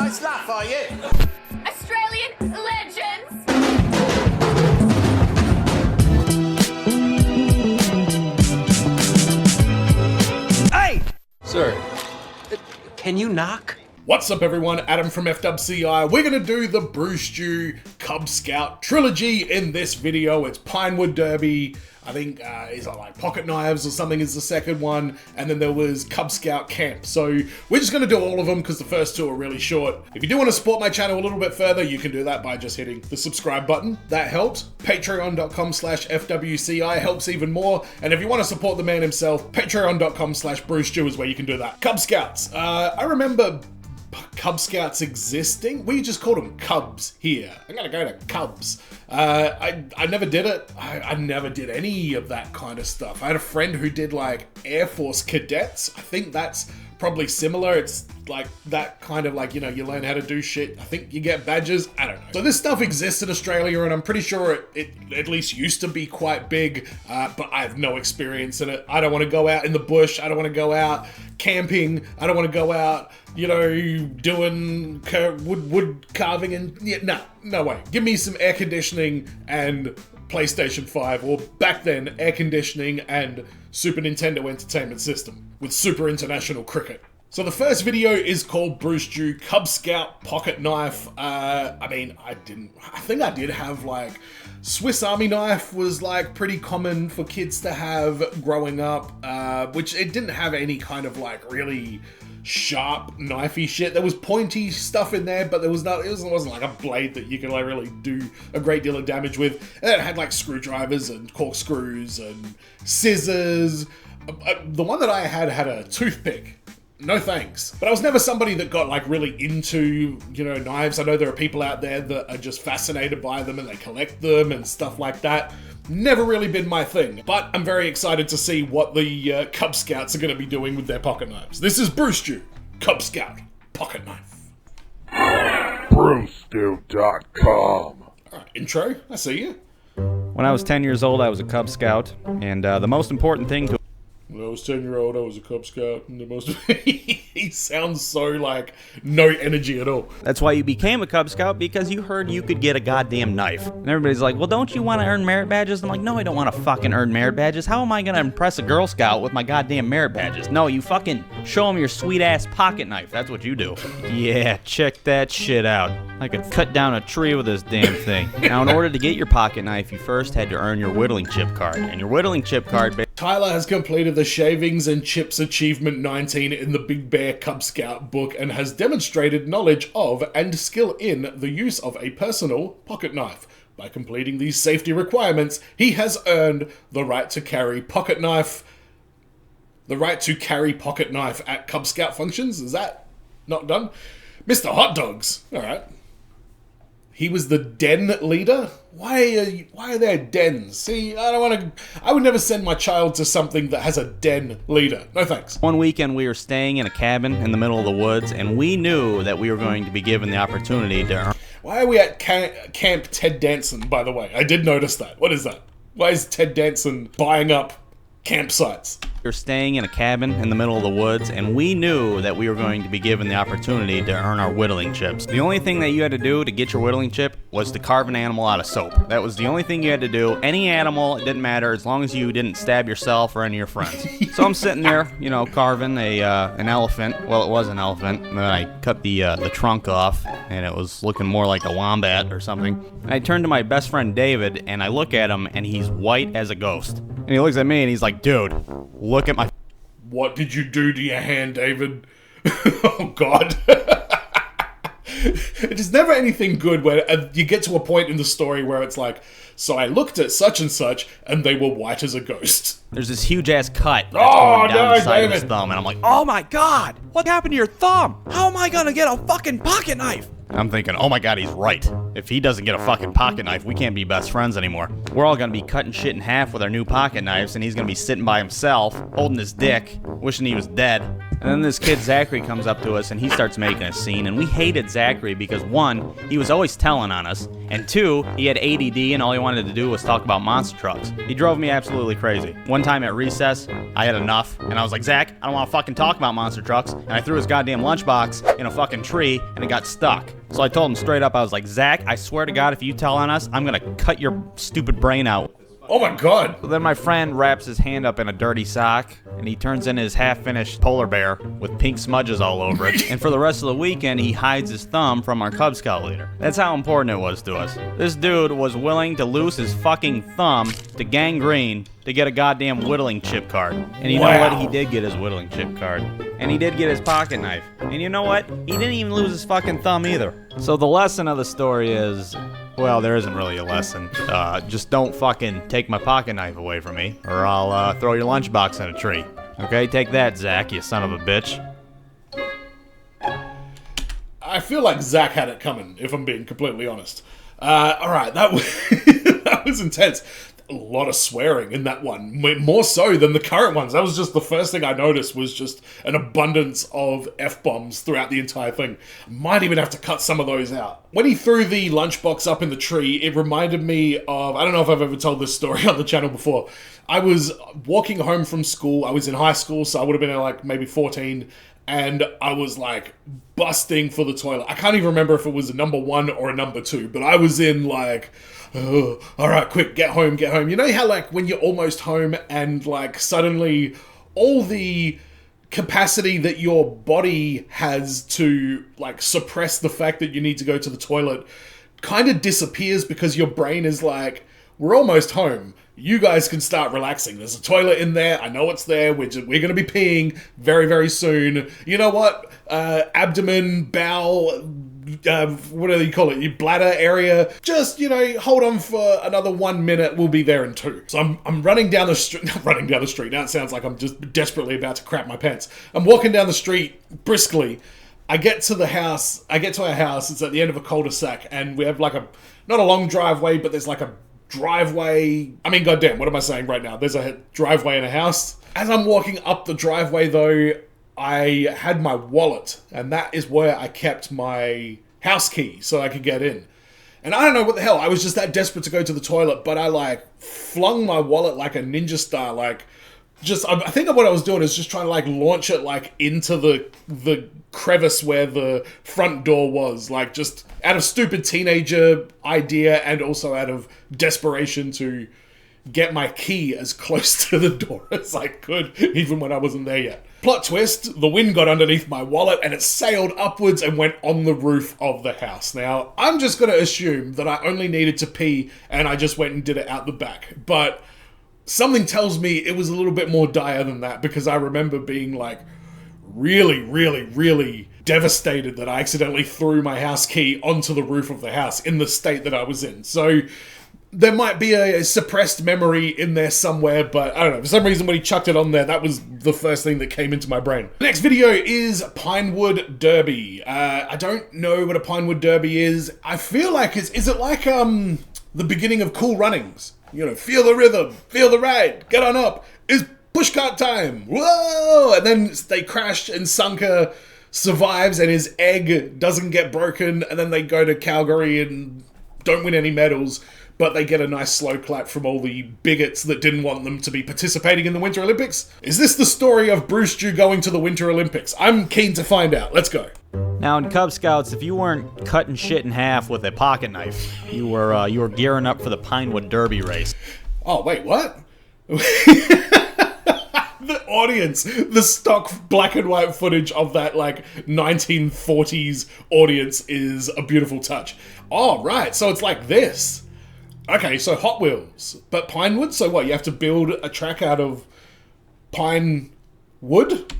nice laugh, are you? Australian legends! Hey! Sir, can you knock? What's up everyone, Adam from FWCI. We're gonna do the Brewstew Cub Scout Trilogy in this video. It's Pinewood Derby, I think is it like Pocket Knives or something is the second one, and then there was Cub Scout Camp. So we're just gonna do all of them because the first two are really short. If you do want to support my channel a little bit further, you can do that by just hitting the subscribe button. That helps. Patreon.com/FWCI helps even more. And if you want to support the man himself, Patreon.com/Brewstew is where you can do that. Cub Scouts. I remember Cub Scouts existing. We just called them Cubs here. I'm gonna go to Cubs. I never did it. I never did any of that kind of stuff. I had a friend who did like Air Force Cadets. I think that's probably similar. It's like that kind of like, you know, you learn how to do shit. I think you get badges. I don't know. So this stuff exists in Australia and I'm pretty sure it at least used to be quite big, but I have no experience in it. I don't want to go out in the bush. I don't want to go out camping. I don't want to go out, you know, doing wood carving and yeah, no way. Give me some air conditioning and PlayStation 5, or back then, air conditioning and Super Nintendo Entertainment System with Super International Cricket. So the first video is called Brewstew Cub Scout Pocket Knife. I mean, I think I did have like Swiss Army knife was like pretty common for kids to have growing up, which it didn't have any kind of like really sharp knifey shit. There was pointy stuff in there, but there was not, it wasn't like a blade that you could like really do a great deal of damage with. And it had like screwdrivers and corkscrews and scissors. The one that I had a toothpick. No thanks. But I was never somebody that got like really into, you know, knives. I know there are people out there that are just fascinated by them and they collect them and stuff like that. Never really been my thing, but I'm very excited to see what the Cub Scouts are going to be doing with their pocket knives. This is Brewstew Cub Scout Pocket Knife. Brewstew.com. Alright, intro, I see you. When I was 10 years old, I was a Cub Scout, and the most important thing to... When I was 10-year-old, I was a Cub Scout, and the most... He sounds so, like, no energy at all. That's why you became a Cub Scout, because you heard you could get a goddamn knife. And everybody's like, well, don't you want to earn merit badges? I'm like, no, I don't want to fucking earn merit badges. How am I going to impress a Girl Scout with my goddamn merit badges? No, you fucking show them your sweet-ass pocket knife. That's what you do. Yeah, check that shit out. I could cut down a tree with this damn thing. Now, in order to get your pocket knife, you first had to earn your whittling chip card. And your whittling chip card... Tyler has completed the Shavings and Chips Achievement 19 in the Big Bear Cub Scout book and has demonstrated knowledge of and skill in the use of a personal pocket knife. By completing these safety requirements, he has earned the right to carry pocket knife. The right to carry pocket knife at Cub Scout functions. Is that not done? Mr. Hot Dogs. All right. He was the den leader? Why are there dens? See, I would never send my child to something that has a den leader. No thanks. One weekend we were staying in a cabin in the middle of the woods, and we knew that we were going to be given the opportunity to earn... Why are we at Camp Ted Danson, by the way? I did notice that. What is that? Why is Ted Danson buying up campsites? We were staying in a cabin in the middle of the woods, and we knew that we were going to be given the opportunity to earn our whittling chips. The only thing that you had to do to get your whittling chip was to carve an animal out of soap. That was the only thing you had to do. Any animal, it didn't matter, as long as you didn't stab yourself or any of your friends. So I'm sitting there, you know, carving an elephant. Well, it was an elephant. And then I cut the trunk off, and it was looking more like a wombat or something. And I turned to my best friend David, and I look at him, and he's white as a ghost. And he looks at me, and he's like, dude, look at my... What did you do to your hand, David? Oh, God. It's never anything good where you get to a point in the story where it's like, so I looked at such and such, and they were white as a ghost. There's this huge-ass cut that's going down the side of his thumb, and I'm like, oh my God, what happened to your thumb? How am I gonna get a fucking pocket knife? And I'm thinking, oh my God, he's right. If he doesn't get a fucking pocket knife, we can't be best friends anymore. We're all gonna be cutting shit in half with our new pocket knives, and he's gonna be sitting by himself, holding his dick, wishing he was dead. And And then this kid Zachary comes up to us and he starts making a scene, and we hated Zachary because 1, he was always telling on us, and 2, he had ADD and all he wanted to do was talk about monster trucks. He drove me absolutely crazy. One time at recess, I had enough, and I was like, Zach, I don't want to fucking talk about monster trucks, and I threw his goddamn lunchbox in a fucking tree, and it got stuck. So I told him straight up, I was like, Zach, I swear to God, if you tell on us, I'm gonna cut your stupid brain out. Oh my god! So then my friend wraps his hand up in a dirty sock, and he turns in his half-finished polar bear with pink smudges all over it, and for the rest of the weekend, he hides his thumb from our Cub Scout leader. That's how important it was to us. This dude was willing to lose his fucking thumb to gangrene to get a goddamn whittling chip card. And you know what? He did get his whittling chip card. And he did get his pocket knife. And you know what? He didn't even lose his fucking thumb either. So the lesson of the story is, well, there isn't really a lesson. Just don't fucking take my pocket knife away from me, or I'll throw your lunchbox in a tree. Okay, take that, Zach, you son of a bitch. I feel like Zach had it coming, if I'm being completely honest. Alright, that was, that was intense. A lot of swearing in that one, more so than the current ones. That was just the first thing I noticed, was just an abundance of F-bombs throughout the entire thing. Might even have to cut some of those out. When he threw the lunchbox up in the tree, it reminded me of, I don't know if I've ever told this story on the channel before. I was walking home from school. I was in high school, so I would have been like maybe 14, and I was like busting for the toilet. I can't even remember if it was a number 1 or a number 2, but I was in like, oh, all right, quick, get home. You know how like when you're almost home and like suddenly all the capacity that your body has to like suppress the fact that you need to go to the toilet kind of disappears because your brain is like, we're almost home. You guys can start relaxing. There's a toilet in there. I know it's there. We're going to be peeing very, very soon. You know what? Abdomen, bowel, what do you call it? Your bladder area. Just, you know, hold on for another 1 minute. We'll be there in 2. So I'm running down the street. Not running down the street. Now it sounds like I'm just desperately about to crap my pants. I'm walking down the street briskly. I get to the house. I get to our house. It's at the end of a cul-de-sac, and we have like not a long driveway, but there's like a driveway. I mean, goddamn, what am I saying right now? There's a driveway in a house. As I'm walking up the driveway, though, I had my wallet, and that is where I kept my house key so I could get in. And I don't know what the hell, I was just that desperate to go to the toilet, but I like flung my wallet like a ninja star, like just, I think what I was doing is just trying to like launch it like into the crevice where the front door was, like just out of stupid teenager idea and also out of desperation to get my key as close to the door as I could, even when I wasn't there yet. Plot twist, the wind got underneath my wallet and it sailed upwards and went on the roof of the house. Now, I'm just going to assume that I only needed to pee and I just went and did it out the back. But something tells me it was a little bit more dire than that, because I remember being like really, really, really devastated that I accidentally threw my house key onto the roof of the house in the state that I was in. So there might be a suppressed memory in there somewhere, but I don't know. For some reason, when he chucked it on there, that was the first thing that came into my brain. The next video is Pinewood Derby. I don't know what a Pinewood Derby is. I feel like, is it like the beginning of Cool Runnings? You know, feel the rhythm, feel the ride, get on up. It's pushcart time. Whoa! And then they crashed and Sunker survives and his egg doesn't get broken, and then they go to Calgary and don't win any medals, but they get a nice slow clap from all the bigots that didn't want them to be participating in the Winter Olympics. Is this the story of Brewstew going to the Winter Olympics? I'm keen to find out. Let's go. Now in Cub Scouts, if you weren't cutting shit in half with a pocket knife, you were gearing up for the Pinewood Derby race. Oh, wait, what? The audience, the stock black and white footage of that like 1940s audience is a beautiful touch. Oh, right, so it's like this. Okay, so Hot Wheels, but Pinewood? So what, you have to build a track out of pine wood?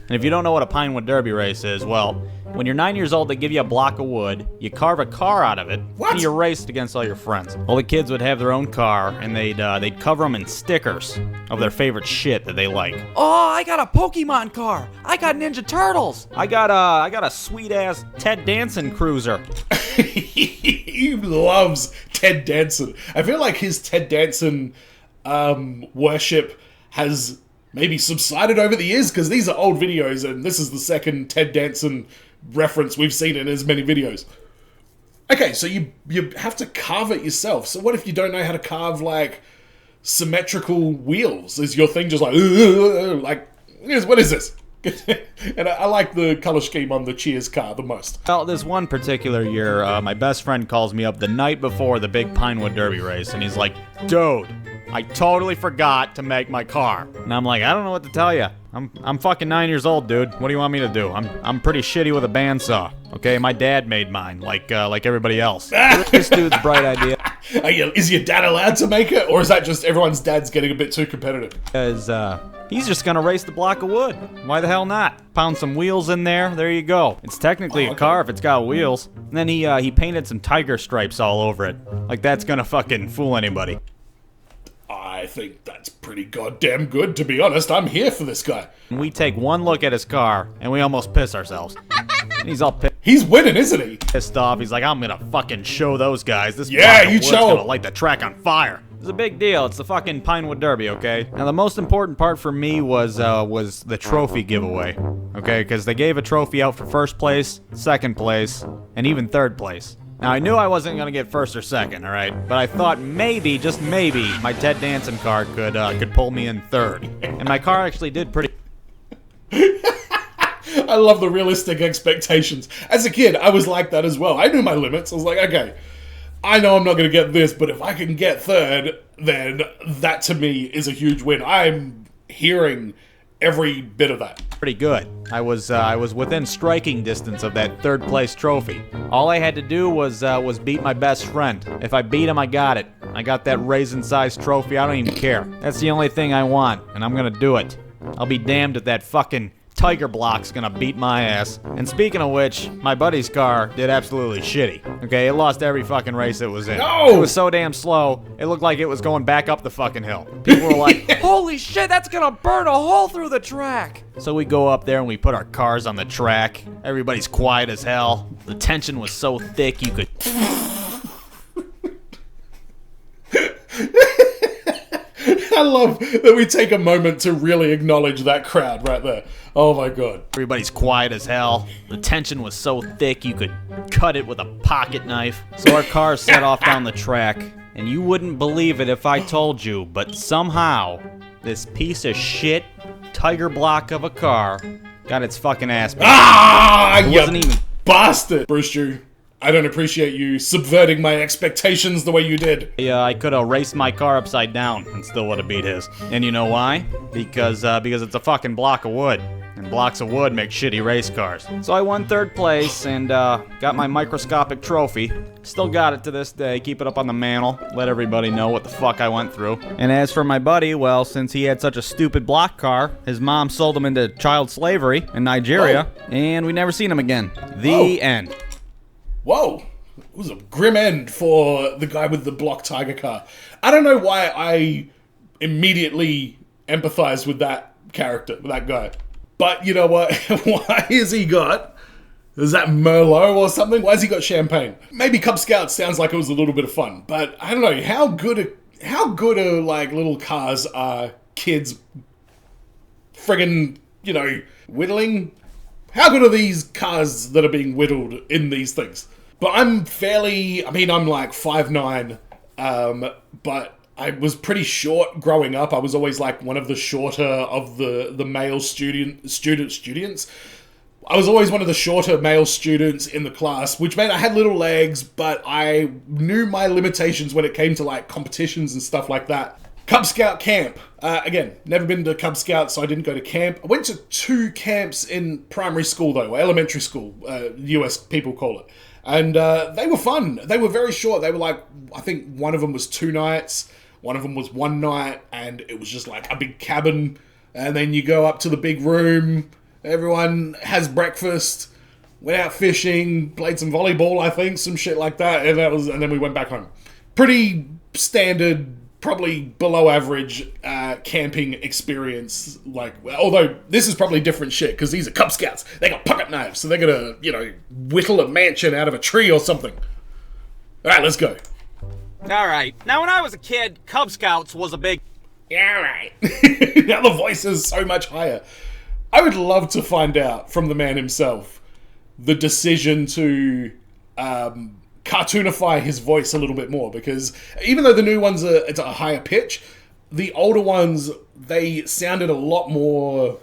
And if you don't know what a Pinewood Derby race is, well, when you're 9 years old, they give you a block of wood, you carve a car out of it, What? and you raced against all your friends. All the kids would have their own car, and they'd cover them in stickers of their favorite shit that they like. Oh, I got a Pokemon car! I got Ninja Turtles! I got a sweet-ass Ted Danson cruiser. He loves Ted Danson. I feel like his Ted Danson worship has maybe subsided over the years, because these are old videos, and this is the second Ted Danson reference we've seen in as many videos. Okay, so you have to carve it yourself. So what if you don't know how to carve, like, symmetrical wheels? Is your thing just like what is this? And I like the color scheme on the Cheers car the most. Well, this one particular year, my best friend calls me up the night before the big Pinewood Derby race, and he's like, dude, I totally forgot to make my car. And I'm like, I don't know what to tell you. I'm fucking 9 years old, dude. What do you want me to do? I'm pretty shitty with a bandsaw. Okay, my dad made mine, like everybody else. This dude's bright idea. Is your dad allowed to make it, or is that just everyone's dad's getting a bit too competitive? Because, he's just gonna race the block of wood. Why the hell not? Pound some wheels in there you go. It's technically a car if it's got wheels. And then he painted some tiger stripes all over it. Like that's gonna fucking fool anybody. I think that's pretty goddamn good, to be honest. I'm here for this guy. And we take one look at his car, and we almost piss ourselves. And he's all He's winning, isn't he? pissed off. He's like, I'm gonna fucking show those guys. This Yeah, block of you wood's show 'em. gonna light the track on fire. It's a big deal. It's the fucking Pinewood Derby, okay? Now, the most important part for me was the trophy giveaway, okay? Because they gave a trophy out for first place, second place, and even third place. Now, I knew I wasn't gonna get first or second, all right? But I thought maybe, just maybe, my Ted Danson car could pull me in third. And my car actually did pretty. I love the realistic expectations. As a kid, I was like that as well. I knew my limits. I was like, okay, I know I'm not going to get this, but if I can get third, then that to me is a huge win. I'm hearing every bit of that. Pretty good. I was within striking distance of that third place trophy. All I had to do was beat my best friend. If I beat him, I got it. I got that raisin-sized trophy. I don't even care. That's the only thing I want, and I'm gonna do it. I'll be damned if that fucking Tiger Block's gonna beat my ass. And speaking of which, my buddy's car did absolutely shitty. Okay, it lost every fucking race it was in. No! It was so damn slow, it looked like it was going back up the fucking hill. People were like, holy shit, that's gonna burn a hole through the track! So we go up there and we put our cars on the track. Everybody's quiet as hell. The tension was so thick you could... I love that we take a moment to really acknowledge that crowd right there. Oh my god. Everybody's quiet as hell. The tension was so thick you could cut it with a pocket knife. So our cars set off down the track, and you wouldn't believe it if I told you, but somehow this piece of shit Tiger Block of a car got its fucking ass beat. Ah, It wasn't even... bastard! Brewstew, I don't appreciate you subverting my expectations the way you did. Yeah, I could have raced my car upside down and still would have beat his. And you know why? Because it's a fucking block of wood. And blocks of wood make shitty race cars. So I won third place and got my microscopic trophy. Still got it to this day. Keep it up on the mantle. Let everybody know what the fuck I went through. And as for my buddy, well, since he had such a stupid block car, his mom sold him into child slavery in Nigeria. And we never seen him again. The end. Whoa, it was a grim end for the guy with the block tiger car. I don't know why I immediately empathized with that character, with that guy. But you know what? Why has he got... Is that Merlot or something? Why has he got champagne? Maybe Cub Scouts sounds like it was a little bit of fun, but I don't know, how good are like little cars are kids friggin', you know, whittling? How good are these cars that are being whittled in these things? But I'm like 5'9", but I was pretty short growing up. I was always like one of the shorter of the male students. I was always one of the shorter male students in the class, which meant I had little legs, but I knew my limitations when it came to like competitions and stuff like that. Cub Scout camp. Again, never been to Cub Scouts, so I didn't go to camp. I went to 2 camps in primary school, though, elementary school, US people call it. And they were fun. They were very short. They were like, I think one of them was 2 nights, one of them was 1 night, and it was just like a big cabin. And then you go up to the big room, everyone has breakfast, went out fishing, played some volleyball, I think, some shit like that, and then we went back home. Pretty standard, probably below average camping experience. Like, although this is probably different shit because these are Cub Scouts. They got pocket knives, so they're gonna, you know, whittle a mansion out of a tree or something. All right, let's go. All right. Now, when I was a kid, Cub Scouts was a big... Yeah, right. Now the voice is so much higher. I would love to find out from the man himself the decision to cartoonify his voice a little bit more, because even though the new ones it's a higher pitch, the older ones, they sounded a lot more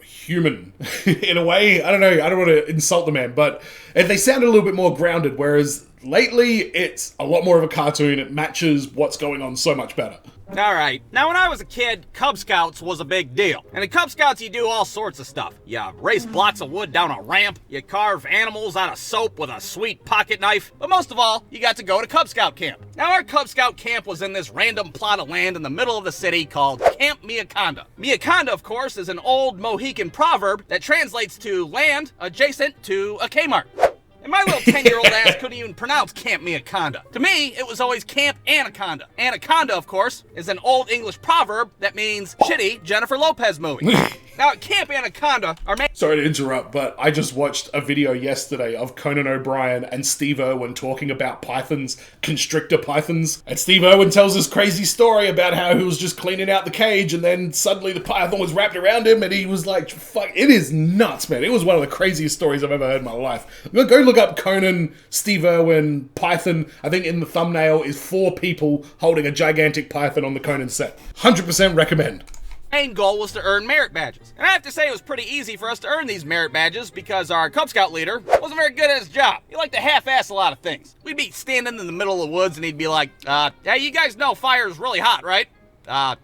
human in a way. I don't know, I don't want to insult the man, but they sounded a little bit more grounded, whereas lately it's a lot more of a cartoon. It matches what's going on so much better. Alright, now when I was a kid, Cub Scouts was a big deal. And in Cub Scouts you do all sorts of stuff. You race blocks of wood down a ramp, you carve animals out of soap with a sweet pocket knife, but most of all, you got to go to Cub Scout camp. Now our Cub Scout camp was in this random plot of land in the middle of the city called Camp Miaconda. Miaconda, of course, is an old Mohican proverb that translates to land adjacent to a Kmart. And my little 10-year-old ass couldn't even pronounce Camp Miaconda. To me, it was always Camp Anaconda. Anaconda, of course, is an old English proverb that means shitty Jennifer Lopez movie. Now at Camp Anaconda, our main... Sorry to interrupt, but I just watched a video yesterday of Conan O'Brien and Steve Irwin talking about pythons, constrictor pythons. And Steve Irwin tells this crazy story about how he was just cleaning out the cage and then suddenly the python was wrapped around him and he was like, fuck, it is nuts, man. It was one of the craziest stories I've ever heard in my life. Go look up Conan, Steve Irwin, python. I think in the thumbnail is 4 people holding a gigantic python on the Conan set. 100% recommend. main goal was to earn merit badges. And I have to say it was pretty easy for us to earn these merit badges because our Cub Scout leader wasn't very good at his job. He liked to half-ass a lot of things. We'd be standing in the middle of the woods and he'd be like, hey, you guys know fire is really hot, right?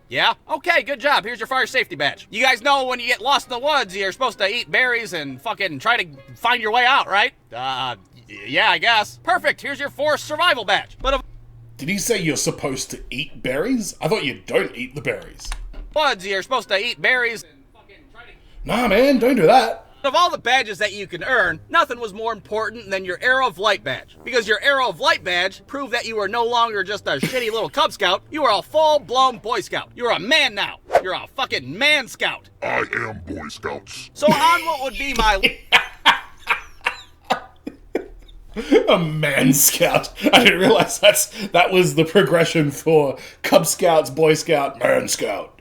Yeah? Okay, good job. Here's your fire safety badge. You guys know when you get lost in the woods, you're supposed to eat berries and fucking try to find your way out, right? Yeah, I guess. Perfect. Here's your forest survival badge. But Did he say you're supposed to eat berries? I thought you don't eat the berries. woods, you're supposed to eat berries and fucking try to... Nah, man, don't do that. Of all the badges that you can earn, nothing was more important than your Arrow of Light badge. Because your Arrow of Light badge proved that you were no longer just a shitty little Cub Scout, you were a full-blown Boy Scout. You're a man now. You're a fucking man scout. I am Boy Scouts. So on what would be my... A man scout. I didn't realize that was the progression for Cub Scouts, Boy Scout, man scout.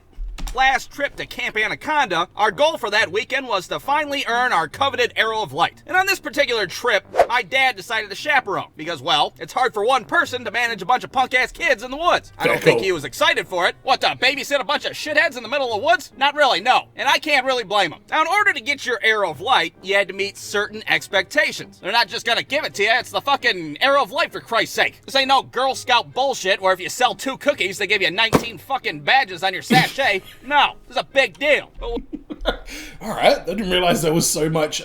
last trip to Camp Anaconda, our goal for that weekend was to finally earn our coveted Arrow of Light. And on this particular trip, my dad decided to chaperone because, well, it's hard for one person to manage a bunch of punk-ass kids in the woods. I don't think he was excited for it. What, to babysit a bunch of shitheads in the middle of the woods? Not really, no. And I can't really blame him. Now, in order to get your Arrow of Light, you had to meet certain expectations. They're not just gonna give it to you, it's the fucking Arrow of Light, for Christ's sake. This ain't no Girl Scout bullshit where if you sell 2 cookies, they give you 19 fucking badges on your sachet. No, this is a big deal. Alright, I didn't realize there was so much,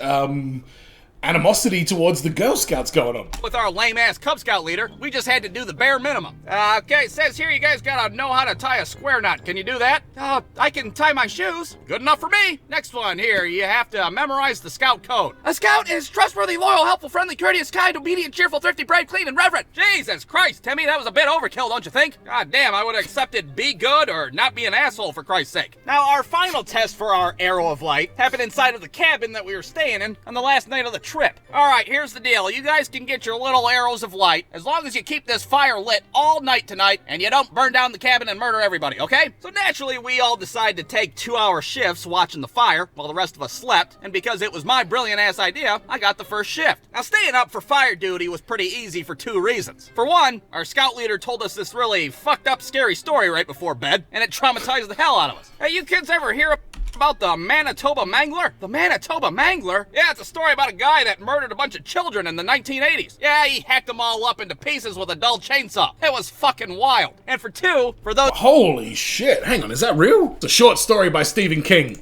animosity towards the Girl Scouts going on. With our lame-ass Cub Scout leader, we just had to do the bare minimum. Okay, it says here you guys gotta know how to tie a square knot. Can you do that? I can tie my shoes. Good enough for me. Next one here, you have to memorize the Scout Code. A Scout is trustworthy, loyal, helpful, friendly, courteous, kind, obedient, cheerful, thrifty, brave, clean, and reverent. Jesus Christ, Timmy, that was a bit overkill, don't you think? God damn, I would have accepted be good or not be an asshole, for Christ's sake. Now, our final test for our Arrow of Light happened inside of the cabin that we were staying in on the last night of the trip. Alright, here's the deal. You guys can get your little arrows of light as long as you keep this fire lit all night tonight and you don't burn down the cabin and murder everybody, okay? So naturally, we all decided to take 2-hour shifts watching the fire while the rest of us slept, and because it was my brilliant-ass idea, I got the first shift. Now, staying up for fire duty was pretty easy for 2 reasons. For one, our scout leader told us this really fucked up scary story right before bed, and it traumatized the hell out of us. Hey, you kids ever hear about the Manitoba Mangler? The Manitoba Mangler? Yeah, it's a story about a guy that murdered a bunch of children in the 1980s. Yeah, he hacked them all up into pieces with a dull chainsaw. It was fucking wild. And for 2, for those... Holy shit, hang on, is that real? It's a short story by Stephen King.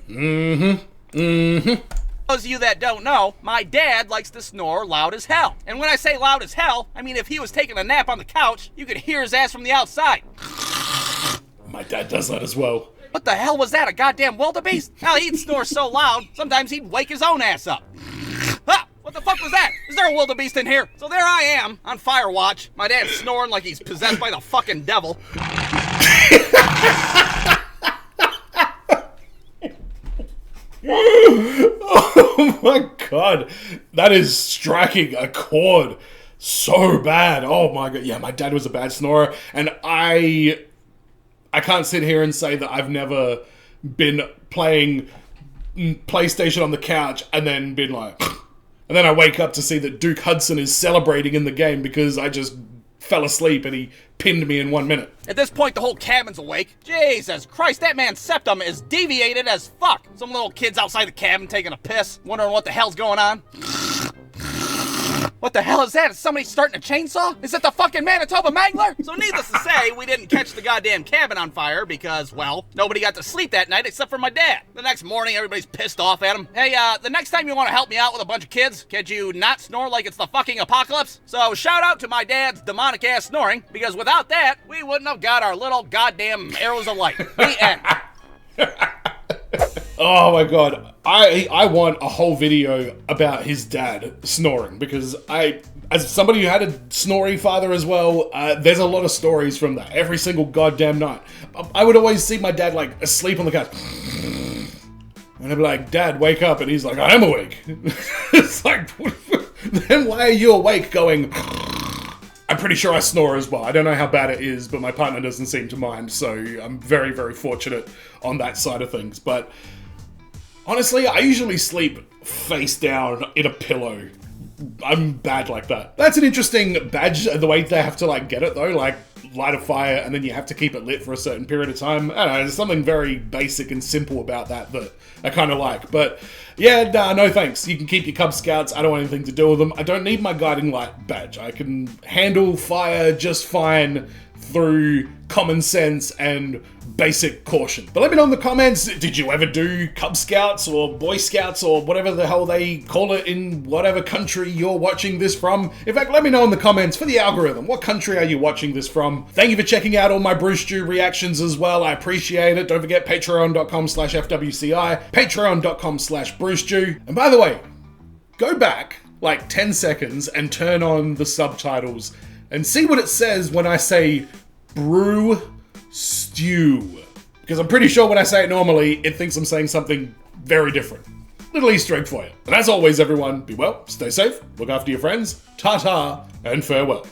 Those of you that don't know, my dad likes to snore loud as hell. And when I say loud as hell, I mean if he was taking a nap on the couch, you could hear his ass from the outside. My dad does that as well. What the hell was that, a goddamn wildebeest? Hell, he'd snore so loud, sometimes he'd wake his own ass up. Ah, what the fuck was that? Is there a wildebeest in here? So there I am, on fire watch. My dad's snoring like he's possessed by the fucking devil. Oh my god, that is striking a chord so bad. Oh my god, yeah, my dad was a bad snorer, and I I can't sit here and say that I've never been playing PlayStation on the couch and then been like... And then I wake up to see that Duke Hudson is celebrating in the game because I just fell asleep and he pinned me in 1 minute. At this point, the whole cabin's awake. Jesus Christ, that man's septum is deviated as fuck. Some little kids outside the cabin taking a piss, wondering what the hell's going on. What the hell is that? Is somebody starting a chainsaw? Is it the fucking Manitoba Mangler? So needless to say, we didn't catch the goddamn cabin on fire because, well, nobody got to sleep that night except for my dad. The next morning, everybody's pissed off at him. Hey, the next time you want to help me out with a bunch of kids, could you not snore like it's the fucking apocalypse? So shout out to my dad's demonic ass snoring, because without that, we wouldn't have got our little goddamn arrows of light. The end. Oh my god, I want a whole video about his dad snoring, because as somebody who had a snoring father as well, there's a lot of stories from that every single goddamn night. I would always see my dad like asleep on the couch, and I'd be like, Dad, wake up, and he's like, I am awake. It's like, then why are you awake going... I'm pretty sure I snore as well. I don't know how bad it is, but my partner doesn't seem to mind, so I'm very, very fortunate on that side of things. But honestly, I usually sleep face down in a pillow. I'm bad like that. That's an interesting badge, the way they have to like get it though, like light a fire and then you have to keep it lit for a certain period of time. I don't know, there's something very basic and simple about that I kind of like. But yeah, no thanks. You can keep your Cub Scouts. I don't want anything to do with them. I don't need my guiding light badge. I can handle fire just fine through common sense and basic caution. But let me know in the comments, did you ever do Cub Scouts or Boy Scouts or whatever the hell they call it in whatever country you're watching this from? In fact, let me know in the comments for the algorithm, what country are you watching this from? Thank you for checking out all my Brewstew reactions as well. I appreciate it. Don't forget patreon.com/FWCI, patreon.com/Brewstew. And by the way, go back like 10 seconds and turn on the subtitles and see what it says when I say Brewstew. Because I'm pretty sure when I say it normally, it thinks I'm saying something very different. Little Easter egg for you. And as always, everyone, be well, stay safe, look after your friends, ta-ta, and farewell.